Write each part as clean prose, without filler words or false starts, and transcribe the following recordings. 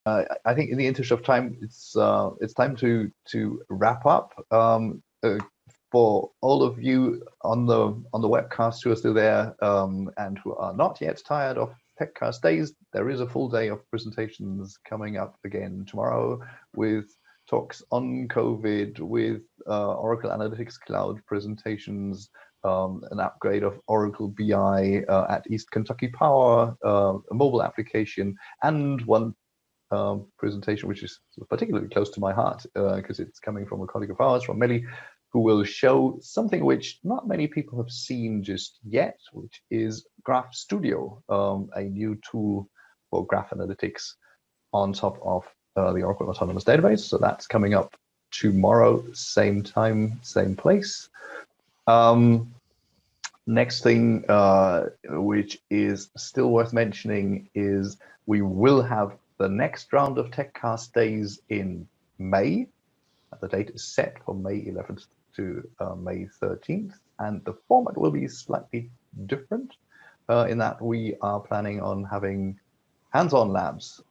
I think in the interest of time, it's time to wrap up. For all of you on the webcast who are still there and who are not yet tired of TechCast days, there is a full day of presentations coming up again tomorrow with talks on COVID, with Oracle Analytics Cloud presentations, an upgrade of Oracle BI at East Kentucky Power, a mobile application, and one presentation which is particularly close to my heart because it's coming from a colleague of ours, from Melly, who will show something which not many people have seen just yet, which is Graph Studio, a new tool for graph analytics on top of the Oracle Autonomous Database. So that's coming up tomorrow, same time, same place. Next thing, which is still worth mentioning, is we will have the next round of TechCast days in May. The date is set for May 11th to May 13th, and the format will be slightly different in that we are planning on having hands-on labs.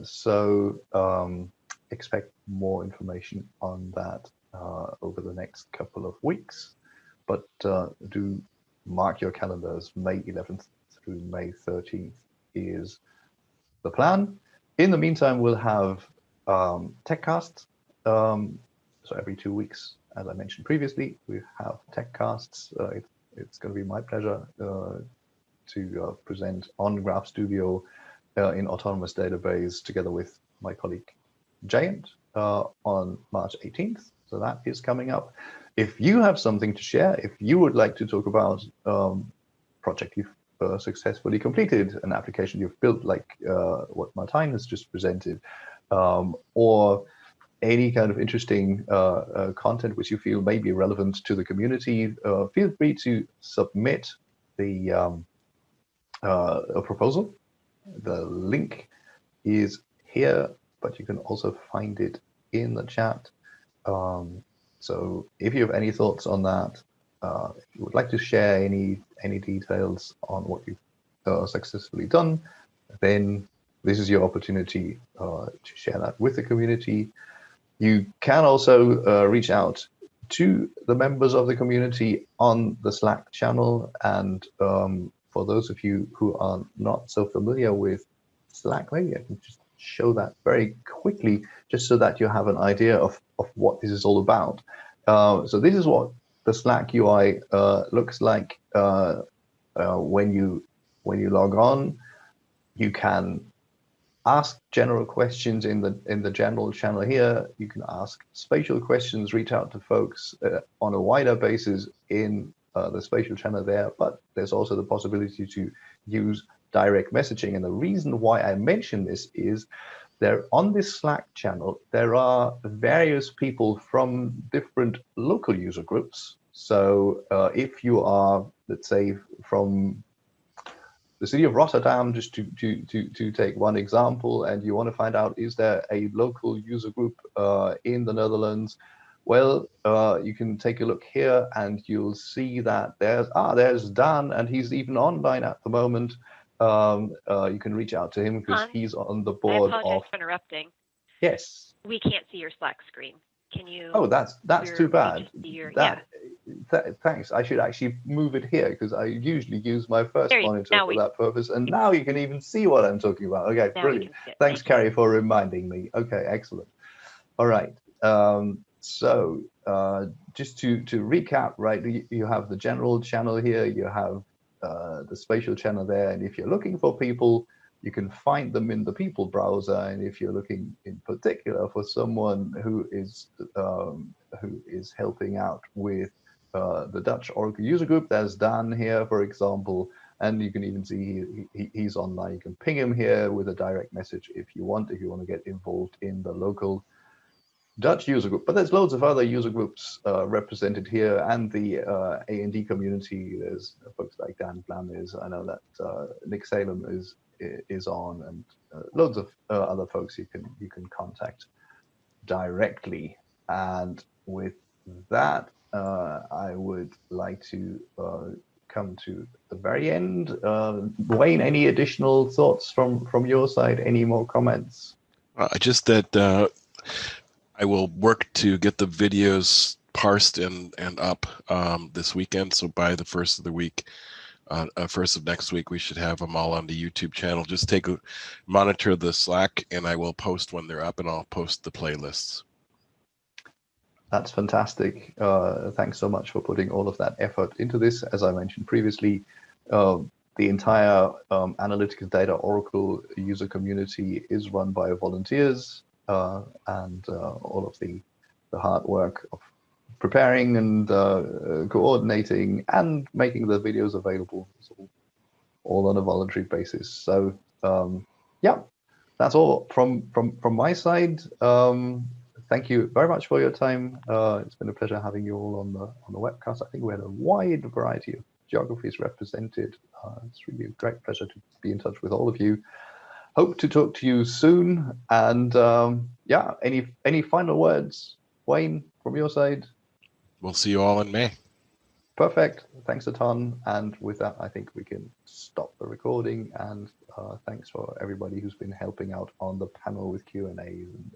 So expect more information on that over the next couple of weeks. But do mark your calendars. May 11th through May 13th is the plan. In the meantime, we'll have TechCast. So every 2 weeks, as I mentioned previously, we have TechCasts. It's going to be my pleasure to present on Graph Studio in Autonomous Database together with my colleague Jayant on March 18th. So that is coming up. If you have something to share, if you would like to talk about project you've successfully completed, an application you've built like what Martijn has just presented, or any kind of interesting content which you feel may be relevant to the community, feel free to submit the a proposal. The link is here, but you can also find it in the chat. So if you have any thoughts on that, if you would like to share any details on what you've successfully done, then this is your opportunity to share that with the community. You can also reach out to the members of the community on the Slack channel. And for those of you who are not so familiar with Slack, maybe I can just show that very quickly, just so that you have an idea of what this is all about. So this is what the Slack UI looks like when you log on. You can ask general questions in the general channel here. You can ask spatial questions, reach out to folks on a wider basis in the spatial channel there, but there's also the possibility to use direct messaging. And the reason why I mention this is there on this Slack channel, there are various people from different local user groups. So if you are, let's say, from the city of Rotterdam, just to take one example, and you want to find out, is there a local user group in the Netherlands? Well, you can take a look here and you'll see that there's Dan, and he's even online at the moment. You can reach out to him because he's on the board. I apologize for interrupting. Yes. We can't see your Slack screen. Can you? Oh, that's too bad. Yeah. Thanks. I should actually move it here because I usually use my first monitor for that purpose. And now you can even see what I'm talking about. Okay, brilliant. Thanks, Carrie, for reminding me. Okay, excellent. All right. So just to recap, right, you have the general channel here, you have the spatial channel there, and if you're looking for people, you can find them in the people browser. And if you're looking in particular for someone who is helping out with the Dutch Oracle user group, there's Dan here, for example, and you can even see he's online. You can ping him here with a direct message if you want to get involved in the local Dutch user group. But there's loads of other user groups represented here, and the A&D community. There's folks like Dan Blamis. I know that Nick Salem is on, and loads of other folks you can contact directly. And with that, I would like to come to the very end. Wayne, any additional thoughts from your side? Any more comments? Just that I will work to get the videos parsed and up this weekend. So by the first of the week, first of next week, we should have them all on the YouTube channel. Just monitor the Slack, and I will post when they're up, and I'll post the playlists. That's fantastic. Thanks so much for putting all of that effort into this. As I mentioned previously, the entire analytics data Oracle user community is run by volunteers, and all of the hard work of preparing and coordinating and making the videos available is all on a voluntary basis. So yeah, that's all from my side. Thank you very much for your time. It's been a pleasure having you all on the webcast. I think we had a wide variety of geographies represented. It's really a great pleasure to be in touch with all of you. Hope to talk to you soon. And yeah, any final words, Wayne, from your side? We'll see you all in May. Perfect. Thanks a ton. And with that, I think we can stop the recording. And thanks for everybody who's been helping out on the panel with Q&As and